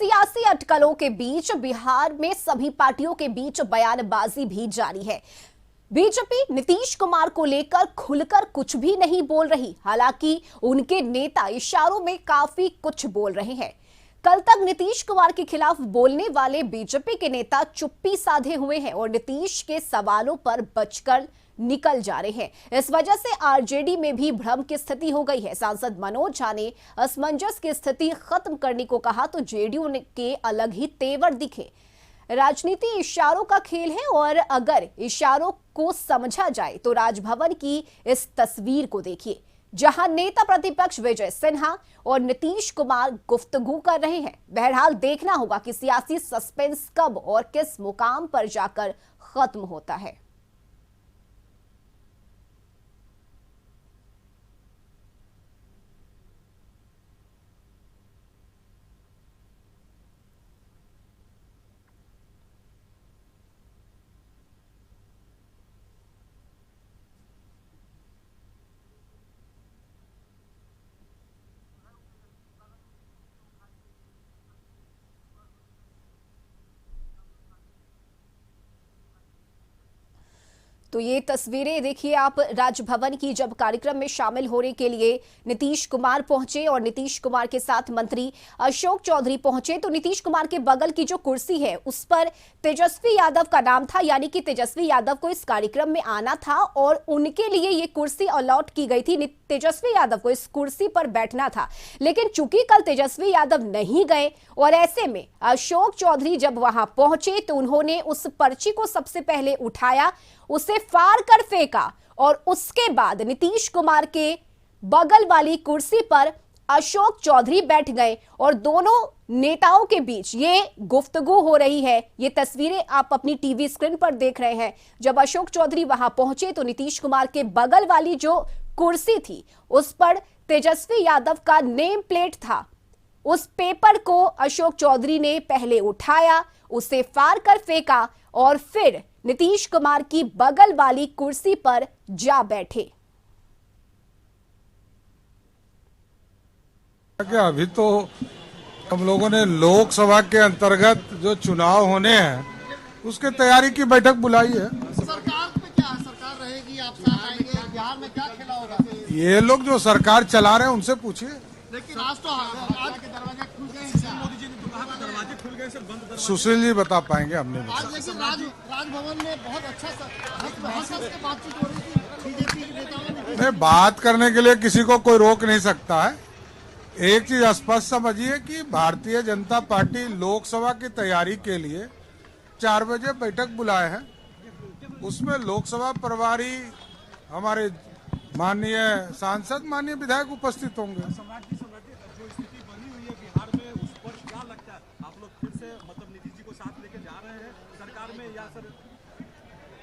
सियासी अटकलों के बीच बिहार में सभी पार्टियों के बीच बयानबाजी भी जारी है। बीजेपी नीतीश कुमार को लेकर खुलकर कुछ भी नहीं बोल रही, हालांकि उनके नेता इशारों में काफी कुछ बोल रहे हैं। कल तक नीतीश कुमार के खिलाफ बोलने वाले बीजेपी के नेता चुप्पी साधे हुए हैं और नीतीश के सवालों पर बचकर निकल जा रहे हैं। इस वजह से आरजेडी में भी भ्रम की स्थिति हो गई है। सांसद मनोज झा ने असमंजस की स्थिति खत्म करने को कहा तो जेडीयू के अलग ही तेवर दिखे। राजनीति इशारों का खेल है और अगर इशारों को समझा जाए तो राजभवन की इस तस्वीर को देखिए, जहां नेता प्रतिपक्ष विजय सिन्हा और नीतीश कुमार गुफ्तगू कर रहे हैं। बहरहाल देखना होगा कि सियासी सस्पेंस कब और किस मुकाम पर जाकर खत्म होता है। तो ये तस्वीरें देखिए आप राजभवन की, जब कार्यक्रम में शामिल होने के लिए नीतीश कुमार पहुंचे और नीतीश कुमार के साथ मंत्री अशोक चौधरी पहुंचे तो नीतीश कुमार के बगल की जो कुर्सी है उस पर तेजस्वी यादव का नाम था, यानी कि तेजस्वी यादव को इस कार्यक्रम में आना था और उनके लिए ये कुर्सी अलॉट की गई थी। तेजस्वी यादव को इस कुर्सी पर बैठना था, लेकिन चूंकि कल तेजस्वी यादव नहीं गए और ऐसे में अशोक चौधरी जब वहां पहुंचे तो उन्होंने उस पर्ची को सबसे पहले उठाया, उसे फाड़ कर फेंका और उसके बाद नीतीश कुमार के बगल वाली कुर्सी पर अशोक चौधरी बैठ गए और दोनों नेताओं के बीच ये गुफ्तगू हो रही है। ये तस्वीरें आप अपनी टीवी स्क्रीन पर देख रहे हैं। जब अशोक चौधरी वहां पहुंचे तो नीतीश कुमार के बगल वाली जो कुर्सी थी उस पर तेजस्वी यादव का नेम प्लेट था। उस पेपर को अशोक चौधरी ने पहले उठाया, उसे फाड़ कर फेंका और फिर नीतीश कुमार की बगल वाली कुर्सी पर जा बैठे। क्या अभी तो हम लोगों ने लोकसभा के अंतर्गत जो चुनाव होने हैं उसके तैयारी की बैठक बुलाई है। सरकार पे क्या है? सरकार रहेगी, आप साथ आएंगे, बिहार में क्या खेला होगा? ये लोग जो सरकार चला रहे हैं उनसे पूछिए। लेकिन आज तो आज के दरवाजे खुल गए हैं। मोदी जी ने तो कहा कि दरवाजे खुल गए से बंद दरवाजे। सुशील जी बता पाएंगे। हमने आज लेकिन राजभवन में बहुत अच्छा से बातचीत हो रही थी बीजेपी के नेताओं ने। बात करने के लिए किसी को कोई रोक नहीं सकता है। एक चीज स्पष्ट समझिए कि भारतीय जनता पार्टी लोकसभा की तैयारी के लिए 4 बजे बैठक बुलाए हैं। उसमें लोकसभा प्रभारी हमारे माननीय सांसद, माननीय विधायक उपस्थित होंगे। जो स्थिति बनी हुई है बिहार में, उस पर क्या लगता है? आप लोग फिर से मतलब नीतीश जी को साथ लेके जा रहे हैं सरकार में या सर?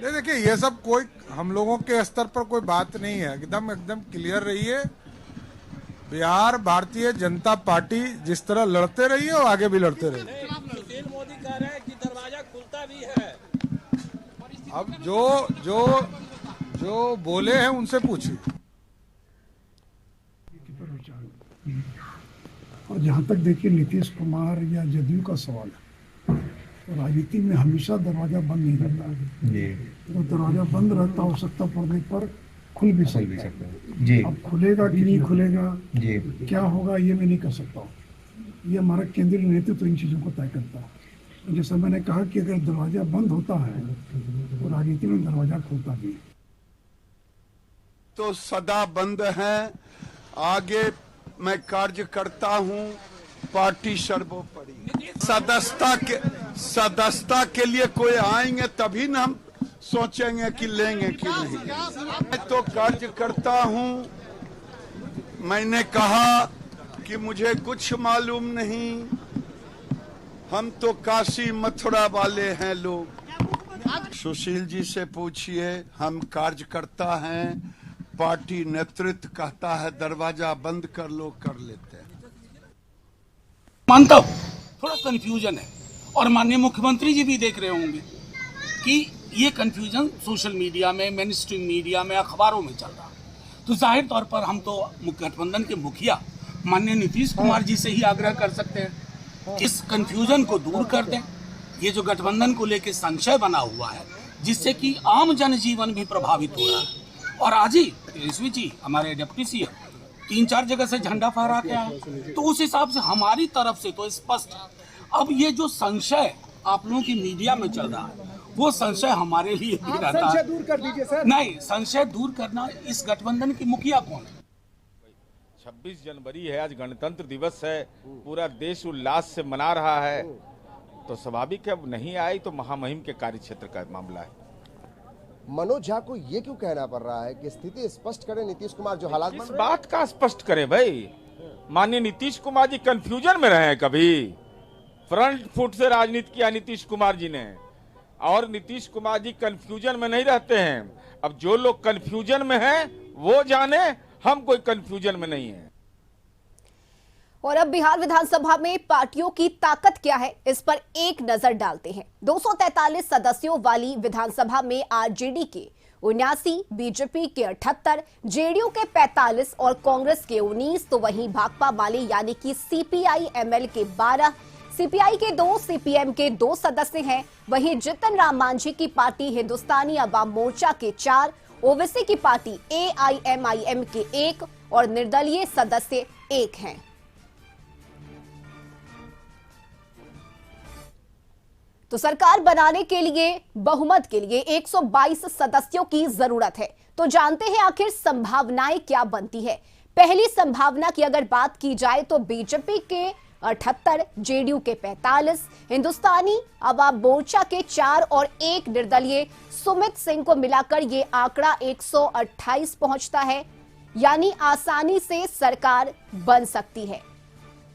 नहीं, देखिए ये सब कोई हम लोगों के स्तर पर कोई बात नहीं है। एकदम क्लियर रहिए। बिहार भारतीय जनता पार्टी जिस तरह लड़ते रही है और आगे भी लड़ते रहिए। सुशील मोदी कह रहे हैं कि दरवाजा खुलता भी है। अब जो बोले हैं उनसे पूछिए। और जहाँ तक देखिए नीतीश कुमार या जदयू का सवाल है, तो राजनीति में हमेशा दरवाजा बंद नहीं रहता है। तो दरवाजा बंद रहता, आवश्यकता पड़ने पर खुल भी सकता है जी। अब खुलेगा कि नहीं खुलेगा जी, क्या होगा ये मैं नहीं कर सकता हूँ। ये हमारा केंद्रीय नेतृत्व इन चीज़ों को तय करता है। जैसा मैंने कहा कि अगर दरवाजा बंद होता है तो राजनीति में दरवाजा खुलता भी है। तो सदा बंद है। आगे मैं कार्य करता हूँ, पार्टी सर्वोपरि। सदस्यता के लिए कोई आएंगे तभी ना हम सोचेंगे कि लेंगे कि नहीं। मैं तो कार्य करता हूँ। मैंने कहा कि मुझे कुछ मालूम नहीं, हम तो काशी मथुरा वाले हैं लोग। सुशील जी से पूछिए। हम कार्यकर्ता हैं, पार्टी नेतृत्व कहता है दरवाजा बंद कर लो, कर लेते हैं। मानता हूं थोड़ा कंफ्यूजन है और माननीय मुख्यमंत्री जी भी देख रहे होंगे कि ये कंफ्यूजन सोशल मीडिया में, मेन स्ट्रीम मीडिया में, अखबारों में चल रहा। तो जाहिर तौर पर हम तो गठबंधन के मुखिया माननीय नीतीश कुमार जी से ही आग्रह कर सकते हैं इस कंफ्यूजन को दूर कर दें। ये जो गठबंधन को लेकर संशय बना हुआ है, जिससे कि आम जनजीवन भी प्रभावित हो रहा है। और आज ही तेजस्वी जी हमारे डिप्टी सीएम 3-4 जगह से झंडा फहरा के आए, तो उस हिसाब से हमारी तरफ से तो स्पष्ट है। अब ये जो संशय आप लोगों की मीडिया में चल रहा है, वो संशय हमारे लिए भी रहता है। संशय दूर कर दीजिए सर। नहीं, संशय दूर करना, इस गठबंधन की मुखिया कौन है? 26 जनवरी है, आज गणतंत्र दिवस है, पूरा देश उल्लास से मना रहा है, तो स्वाभाविक है अब नहीं आई तो महामहिम के कार्य क्षेत्र का मामला है। मनोज झा को ये क्यों कहना पड़ रहा है कि स्थिति स्पष्ट करें नीतीश कुमार, जो हालात इस बात का स्पष्ट करे भाई। माननीय नीतीश कुमार जी कंफ्यूजन में रहे हैं, कभी फ्रंट फुट से राजनीति किया नीतीश कुमार जी ने, और नीतीश कुमार जी कंफ्यूजन में नहीं रहते हैं। अब जो लोग कंफ्यूजन में हैं वो जाने, हम कोई कंफ्यूजन में नहीं है। और अब बिहार विधानसभा में पार्टियों की ताकत क्या है, इस पर एक नजर डालते हैं। 243 सदस्यों वाली विधानसभा में आरजेडी के 79, बीजेपी के 78, जेडीयू के 45 और कांग्रेस के 19, तो वहीं भाकपा माले यानी कि सीपीआई एमएल के 12, सीपीआई के 2, सीपीएम के 2 सदस्य हैं। वहीं जीतन राम मांझी की पार्टी हिंदुस्तानी अवाम मोर्चा के 4, ओवैसी की पार्टी एआईएमआईएम के 1 और निर्दलीय सदस्य 1 हैं। तो सरकार बनाने के लिए बहुमत के लिए 122 सदस्यों की जरूरत है। तो जानते हैं आखिर संभावनाएं क्या बनती है। पहली संभावना की अगर बात की जाए तो बीजेपी के 78, जेडीयू के 45, हिंदुस्तानी अवाम मोर्चा के 4 और 1 निर्दलीय सुमित सिंह को मिलाकर ये आंकड़ा 128 पहुंचता है, यानी आसानी से सरकार बन सकती है।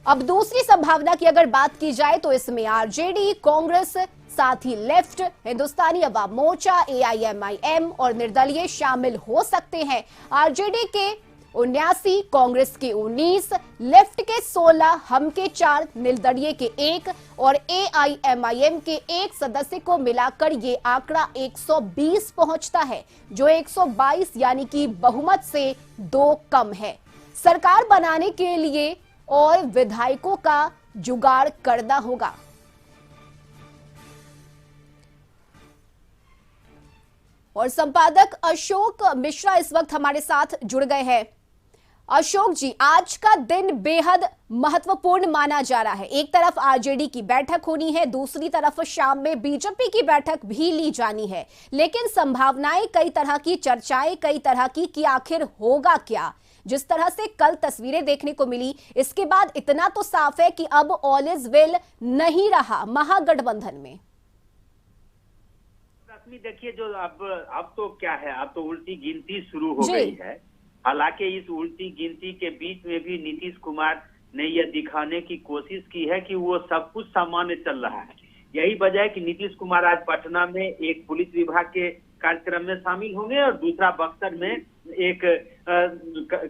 अब दूसरी संभावना की अगर बात की जाए तो इसमें आरजेडी, कांग्रेस, साथ ही लेफ्ट, हिंदुस्तानी अवाम मोर्चा, एआईएमआईएम और निर्दलीय शामिल हो सकते हैं। आरजेडी के 79, कांग्रेस के 19, लेफ्ट के 16, हम के 4, निर्दलीय के 1 और एआईएमआईएम के 1 सदस्य को मिलाकर ये आंकड़ा 120 पहुंचता है, जो 122 यानी कि बहुमत से 2 कम है। सरकार बनाने के लिए और विधायकों का जुगाड़ करना होगा। और संपादक अशोक मिश्रा इस वक्त हमारे साथ जुड़ गए हैं। अशोक जी, आज का दिन बेहद महत्वपूर्ण माना जा रहा है। एक तरफ आरजेडी की बैठक होनी है, दूसरी तरफ शाम में बीजेपी की बैठक भी ली जानी है, लेकिन संभावनाएं कई तरह की, चर्चाएं कई तरह की कि आखिर होगा क्या। जिस तरह से कल तस्वीरें देखने को मिली, इसके बाद इतना तो साफ है कि अब ऑल इज वेल नहीं रहा महागठबंधन में। देखिए, जो अब तो क्या है, अब तो उल्टी गिनती शुरू हो गई है। हालांकि इस उल्टी गिनती के बीच में भी नीतीश कुमार ने यह दिखाने की कोशिश की है कि वो सब कुछ सामान्य चल रहा है। यही वजह है कि नीतीश कुमार आज पटना में एक पुलिस विभाग के कार्यक्रम में शामिल होंगे और दूसरा बक्सर में एक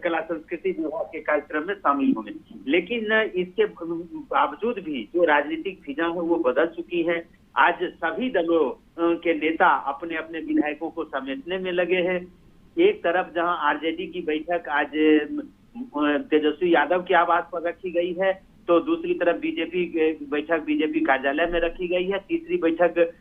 कला संस्कृति विभाग के कार्यक्रम में शामिल होंगे। लेकिन इसके बावजूद भी जो राजनीतिक फिजा है वो बदल चुकी है। आज सभी दलों के नेता अपने अपने विधायकों को समेटने में लगे हैं। एक तरफ जहां आरजेडी की बैठक आज तेजस्वी यादव के आवास पर रखी गई है, तो दूसरी तरफ बीजेपी बैठक बीजेपी कार्यालय में रखी गई है। तीसरी बैठक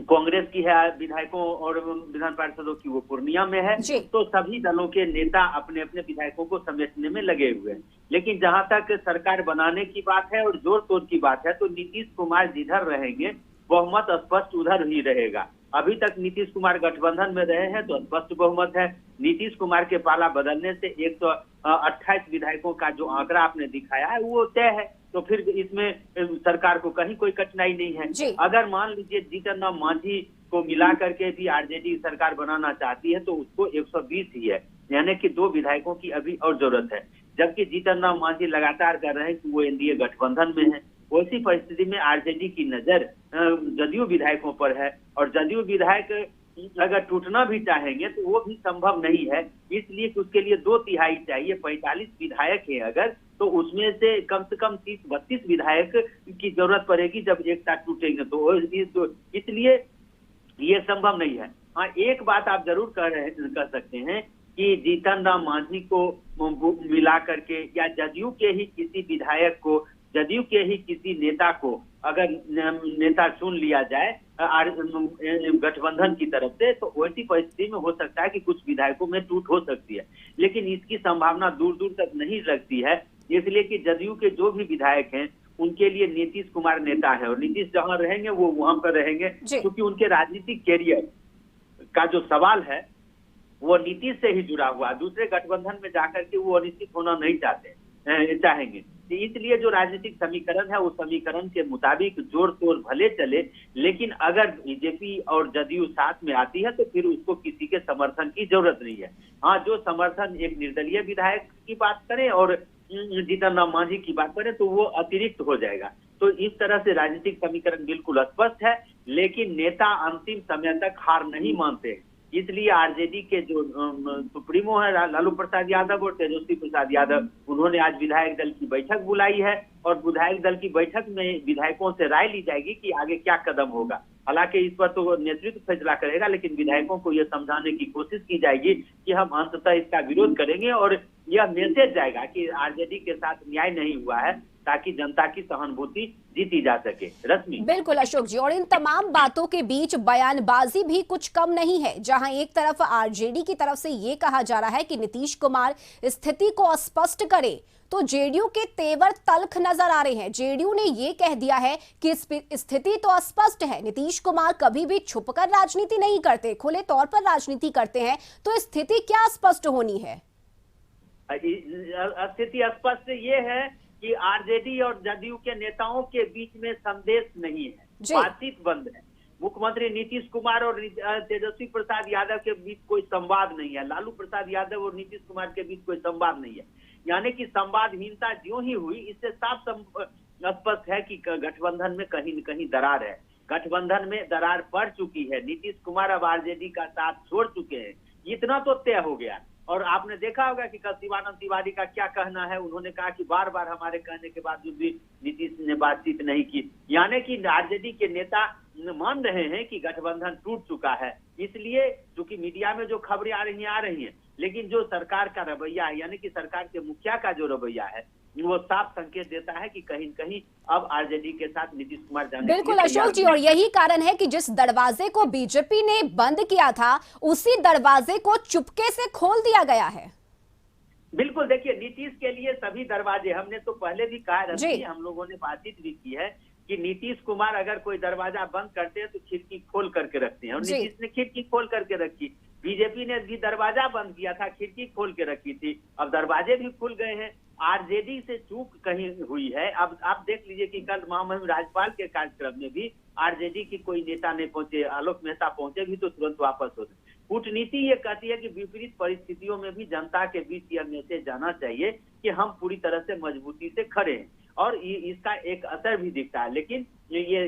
कांग्रेस की है, विधायकों और विधान पार्षदों की वो पूर्णिया में है। तो सभी दलों के नेता अपने अपने विधायकों को समेटने में लगे हुए हैं। लेकिन जहां तक सरकार बनाने की बात है और जोड़ तोड़ की बात है, तो नीतीश कुमार जिधर रहेंगे बहुमत स्पष्ट उधर ही रहेगा। अभी तक नीतीश कुमार गठबंधन में रहे हैं तो स्पष्ट बहुमत है। नीतीश कुमार के पाला बदलने से 128 विधायकों का जो आंकड़ा आपने दिखाया है वो तय है, तो फिर इसमें सरकार को कहीं कोई कठिनाई नहीं है। अगर मान लीजिए जीतन राम मांझी को मिला करके भी आरजेडी सरकार बनाना चाहती है तो उसको 120 ही है, यानी कि 2 विधायकों की अभी और जरूरत है। जबकि जीतन राम मांझी लगातार कर रहे हैं कि वो एनडीए गठबंधन में है। वैसी परिस्थिति में आरजेडी की नजर जदयू विधायकों पर है, और जदयू विधायक अगर टूटना भी चाहेंगे तो वो भी संभव नहीं है, इसलिए कि उसके लिए 2/3 चाहिए। 45 विधायक है अगर, तो उसमें से कम 30-32 विधायक की जरूरत पड़ेगी जब एक साथ टूटेंगे तो इसलिए ये संभव नहीं है। हाँ, एक बात आप जरूर कर सकते हैं कि जीतन राम मांझी को मिला करके या जदयू के ही किसी विधायक को जदयू के ही किसी नेता को अगर नेता चुन लिया जाए गठबंधन की तरफ से, तो वैसी परिस्थिति में हो सकता है कि कुछ विधायकों में टूट हो सकती है, लेकिन इसकी संभावना दूर दूर तक नहीं लगती है, इसलिए कि जदयू के जो भी विधायक हैं उनके लिए नीतीश कुमार नेता है और नीतीश जहां रहेंगे वो वहां पर रहेंगे, क्योंकि उनके राजनीतिक कैरियर का जो सवाल है वो नीतीश से ही जुड़ा हुआ। दूसरे गठबंधन में जाकर के वो अनिश्चित होना नहीं चाहेंगे, तो इसलिए जो राजनीतिक समीकरण है उस समीकरण के मुताबिक जोड़ तोड़ भले चले, लेकिन अगर बीजेपी और जदयू साथ में आती है तो फिर उसको किसी के समर्थन की जरूरत नहीं है। हाँ, जो समर्थन एक निर्दलीय विधायक की बात करें और जीतन राम मांझी की बात करें तो वो अतिरिक्त हो जाएगा। तो इस तरह से राजनीतिक समीकरण बिल्कुल स्पष्ट है, लेकिन नेता अंतिम समय तक हार नहीं मानते, इसलिए आरजेडी के जो सुप्रीमो है लालू प्रसाद यादव और तेजस्वी प्रसाद यादव, उन्होंने आज विधायक दल की बैठक बुलाई है और विधायक दल की बैठक में विधायकों से राय ली जाएगी कि आगे क्या कदम होगा। हालांकि इस पर तो नेतृत्व फैसला करेगा, लेकिन विधायकों को यह समझाने की कोशिश की जाएगी कि हम अंततः इसका विरोध करेंगे और यह मैसेज जाएगा कि आरजेडी के साथ न्याय नहीं हुआ है, ताकि जनता की सहानुभूति जीती जा सके। रश्मि, बिल्कुल अशोक जी, और इन तमाम बातों के बीच बयानबाजी भी कुछ कम नहीं है, जहां एक तरफ आरजेडी की तरफ से ये कहा जा रहा है कि नीतीश कुमार स्थिति को स्पष्ट करे, तो जेडीयू के तेवर तल्ख नजर आ रहे हैं। जेडीयू ने ये कह दिया है कि स्थिति तो स्पष्ट है, नीतीश कुमार कभी भी छुपकर राजनीति नहीं करते, खुले तौर पर राजनीति करते हैं, तो स्थिति क्या स्पष्ट होनी है? स्थिति स्पष्ट ये है कि आरजेडी और जदयू के नेताओं के बीच में संदेश नहीं है, बातचीत बंद है। मुख्यमंत्री नीतीश कुमार और तेजस्वी प्रसाद यादव के बीच कोई संवाद नहीं है, लालू प्रसाद यादव और नीतीश कुमार के बीच कोई संवाद नहीं है, यानी कि संवादहीनता ज्यों ही हुई, इससे साफ स्पष्ट है कि गठबंधन में कहीं न कहीं दरार है। गठबंधन में दरार पड़ चुकी है, नीतीश कुमार अब आरजेडी का साथ छोड़ चुके हैं, इतना तो तय हो गया। और आपने देखा होगा कि कल शिवानंद तिवारी का क्या कहना है, उन्होंने कहा कि बार बार हमारे कहने के बावजूद भी नीतीश ने बातचीत नहीं की, यानी कि आरजेडी के नेता मान रहे हैं कि गठबंधन टूट चुका है। इसलिए चूंकि मीडिया में जो खबरें आ रही हैं, लेकिन जो सरकार का रवैया है, यानी कि सरकार के मुखिया का जो रवैया है, वो साफ संकेत देता है कि कहीं कहीं अब आरजेडी के साथ नीतीश कुमार जाने। बिल्कुल अशोक जी, और यही कारण है कि जिस दरवाजे को बीजेपी ने बंद किया था, उसी दरवाजे को चुपके से खोल दिया गया है। बिल्कुल, देखिए नीतीश के लिए सभी दरवाजे, हमने तो पहले भी कहा, हम लोगों ने बातचीत भी की है कि नीतीश कुमार अगर कोई दरवाजा बंद करते हैं तो खिड़की खोल करके रखते हैं, और नीतीश ने खिड़की खोल करके रखी। बीजेपी ने भी दरवाजा बंद किया था, खिड़की खोल के रखी थी, अब दरवाजे भी खुल गए हैं। आरजेडी से चूक कहीं हुई है। अब आप देख लीजिए कि कल महामहिम राज्यपाल के कार्यक्रम में भी आरजेडी की कोई नेता नहीं पहुंचे, आलोक मेहता पहुंचे भी तो तुरंत वापस हो गए। कूटनीति ये कहती है कि विपरीत परिस्थितियों में भी जनता के बीच यह मैसेज जाना चाहिए कि हम पूरी तरह से मजबूती से खड़े हैं, और इसका एक असर भी दिखता है, लेकिन ये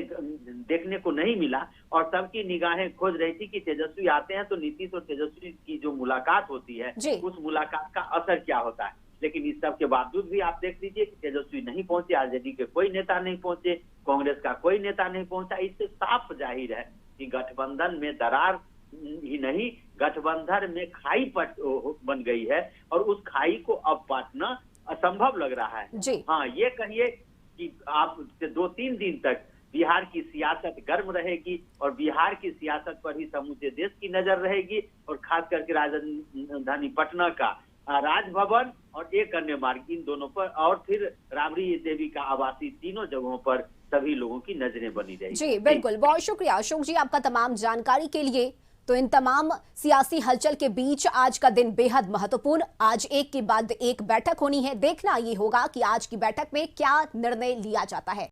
देखने को नहीं मिला। और सबकी निगाहें खोज रही थी कि तेजस्वी आते हैं तो नीतीश और तेजस्वी की जो मुलाकात होती है, उस मुलाकात का असर क्या होता है। लेकिन इस सब के बावजूद भी आप देख लीजिए कि तेजस्वी नहीं पहुंचे, आरजेडी के कोई नेता नहीं पहुंचे, कांग्रेस का कोई नेता नहीं पहुंचा। इससे साफ जाहिर है कि गठबंधन में दरार ही नहीं, गठबंधन में खाई बन गई है, और उस खाई को अब पाटना असंभव लग रहा है। हाँ, ये कहिए कि आप 2-3 दिन तक बिहार की सियासत गर्म रहेगी, और बिहार की सियासत पर ही समूचे देश की नजर रहेगी, और खास करके राजधानी पटना का राजभवन और एक अन्य मार्ग, इन दोनों पर, और फिर राबड़ी देवी का आवासीय, तीनों जगहों पर सभी लोगों की नजरें बनी रहेगी। जी बिल्कुल, बहुत शुक्रिया अशोक जी आपका तमाम जानकारी के लिए। तो इन तमाम सियासी हलचल के बीच आज का दिन बेहद महत्वपूर्ण, आज एक के बाद एक बैठक होनी है, देखना ये होगा कि आज की बैठक में क्या निर्णय लिया जाता है।